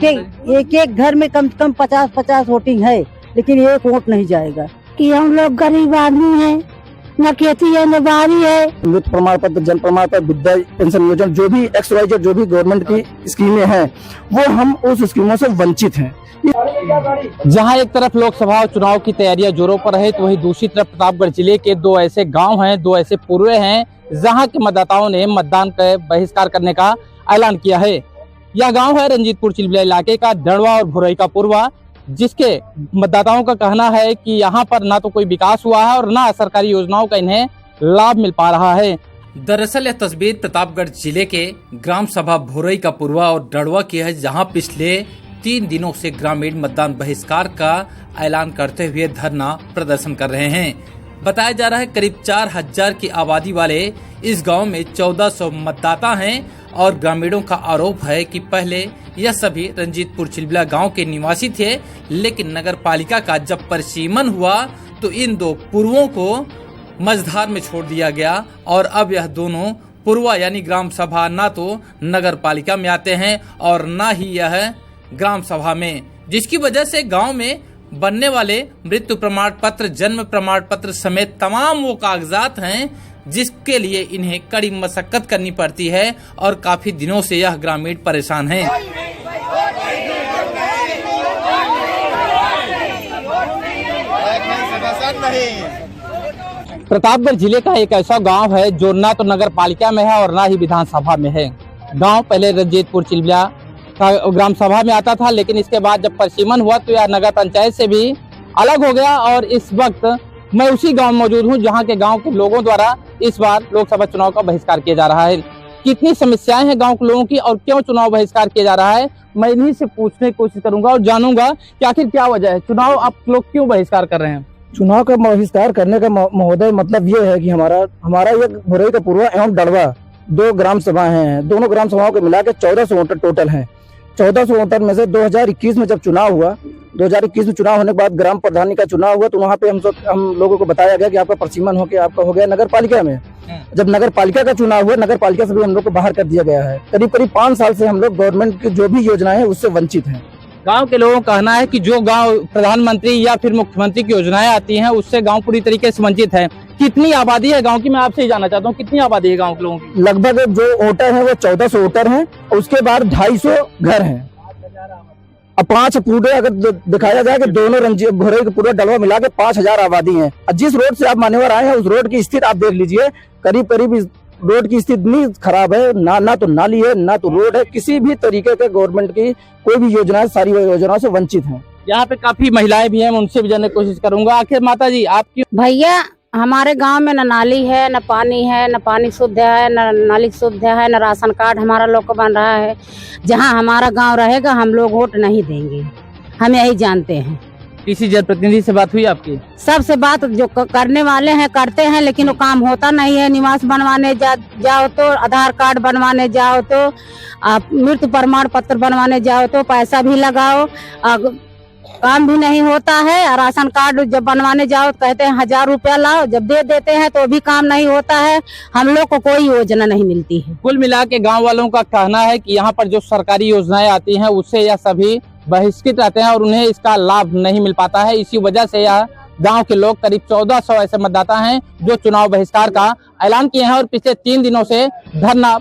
एक एक घर में कम से कम 50-50 वोटिंग है, लेकिन एक वोट नहीं जाएगा। कि हम लोग गरीब आदमी हैं, न खेती है न बारी है। मृत्यु प्रमाण पत्र, जन्म प्रमाण पत्र, विद्या पेंशन योजना, जो भी XYZ जो भी गवर्नमेंट की स्कीमें हैं, वो हम उस स्कीमों से वंचित हैं। जहां एक तरफ लोकसभा चुनाव की तैयारियां जोरों पर है, तो वहीं दूसरी तरफ प्रतापगढ़ जिले के दो ऐसे गांव हैं, दो ऐसे पूर्वे हैं, जहां के मतदाताओं ने मतदान का बहिष्कार करने का ऐलान किया है। यह गांव है रंजीतपुर चिलबिला इलाके का डड़वा और भुरई का पूर्वा, जिसके मतदाताओं का कहना है कि यहाँ पर ना तो कोई विकास हुआ है और ना सरकारी योजनाओं का इन्हें लाभ मिल पा रहा है। दरअसल यह तस्वीर प्रतापगढ़ जिले के ग्राम सभा भुरई का पूर्वा और डड़वा की है, जहां पिछले 3 दिनों से ग्रामीण मतदान बहिष्कार का ऐलान करते हुए धरना प्रदर्शन कर रहे हैं। बताया जा रहा है करीब 4000 की आबादी वाले इस गांव में 1400 मतदाता हैं और ग्रामीणों का आरोप है कि पहले यह सभी रंजीतपुर चिलबिला गांव के निवासी थे, लेकिन नगर पालिका का जब परिसीमन हुआ तो इन दो पूर्वों को मझधार में छोड़ दिया गया और अब यह दोनों पूर्वा यानी ग्राम सभा ना तो नगर पालिका में आते हैं और ना ही यह ग्राम सभा में, जिसकी वजह से गांव में बनने वाले मृत्यु प्रमाण पत्र, जन्म प्रमाण पत्र समेत तमाम वो कागजात हैं जिसके लिए इन्हें कड़ी मशक्कत करनी पड़ती है और काफी दिनों से यह ग्रामीण परेशान हैं। प्रतापगढ़ जिले का एक ऐसा गांव है जो ना तो नगर पालिका में है और ना ही विधानसभा में है। गांव पहले रंजीतपुर चिलबिला ग्राम सभा में आता था, लेकिन इसके बाद जब परिसीमन हुआ तो यह नगर पंचायत से भी अलग हो गया और इस वक्त मैं उसी गांव में मौजूद हूं जहां के गांव के लोगों द्वारा इस बार लोकसभा चुनाव का बहिष्कार किया जा रहा है। कितनी समस्याएं हैं गांव के लोगों की और क्यों चुनाव बहिष्कार किया जा रहा है, मैं इन्हीं से पूछने की कोशिश करूंगा और जानूंगा कि आखिर क्या वजह है, चुनाव आप लोग क्यों बहिष्कार कर रहे हैं। चुनाव का बहिष्कार करने का महोदय मतलब ये है कि हमारा ये भुरई का पूर्वा एवं डड़वा 2 ग्राम सभाएं हैं। दोनों ग्राम सभाओं को मिला के 1400 वोटर टोटल हैं। 1400 वोटर में से 2021 में जब चुनाव हुआ, 2021 में चुनाव होने के बाद ग्राम प्रधानी का चुनाव हुआ, तो वहाँ पे हम लोगों को बताया गया कि आपका परिसीमन होकर आपका हो गया नगर पालिका में। जब नगर पालिका का चुनाव हुआ, नगर पालिका से भी हम लोग को बाहर कर दिया गया है। करीब 5 साल से हम लोग गवर्नमेंट की जो भी योजनाएं हैं उससे वंचित हैं। गांव के लोगों का कहना है कि जो गांव प्रधानमंत्री या फिर मुख्यमंत्री की योजनाएं आती हैं उससे गांव पूरी तरीके से वंचित है। कितनी आबादी है गांव की, मैं आपसे ही जानना चाहता हूं, कितनी आबादी है गांव के लोगों की? लगभग जो वोटर है वो 1400 वोटर हैं, उसके बाद 250 घर हैं। अब 5 पूरे अगर दिखाया जाए कि दोनों भुरई के पूरा डलवा मिला के 5000 आबादी है। जिस रोड से आप मान्यवर आए हैं उस रोड की स्थिति आप देख लीजिए, करीब इस रोड की स्थिति इतनी खराब है, ना तो नाली है ना तो रोड है, किसी भी तरीके के गवर्नमेंट की कोई भी योजना सारी योजनाओं से वंचित है। यहाँ पे काफी महिलाएं भी हैं, मैं उनसे भी जानने की कोशिश करूंगा। आखिर माता जी आप क्यों? भैया हमारे गांव में न नाली है, न पानी है, न पानी शुद्ध है, न नाली शुद्ध है, न राशन कार्ड हमारा लोग को बन रहा है। जहां हमारा गांव रहेगा हम लोग वोट नहीं देंगे, हम यही जानते हैं। किसी जनप्रतिनिधि से बात हुई आपकी? सबसे बात जो करने वाले हैं करते हैं, लेकिन वो काम होता नहीं है। निवास बनवाने जाओ तो, आधार कार्ड बनवाने जाओ तो, मृत्यु प्रमाण पत्र बनवाने जाओ तो पैसा भी लगाओ, काम भी नहीं होता है। राशन कार्ड जब बनवाने जाओ तो कहते हैं 1000 रुपया लाओ, जब दे देते हैं तो भी काम नहीं होता है। हम लोग को कोई योजना नहीं मिलती है। कुल मिला के गाँव वालों का कहना है कि यहाँ पर जो सरकारी योजनाएं आती हैं उससे यह सभी बहिष्कृत रहते हैं और उन्हें इसका लाभ नहीं मिल पाता है। इसी वजह से यह गांव के लोग करीब 1400 ऐसे मतदाता हैं जो चुनाव बहिष्कार का ऐलान किए हैं और पिछले 3 दिनों से धरना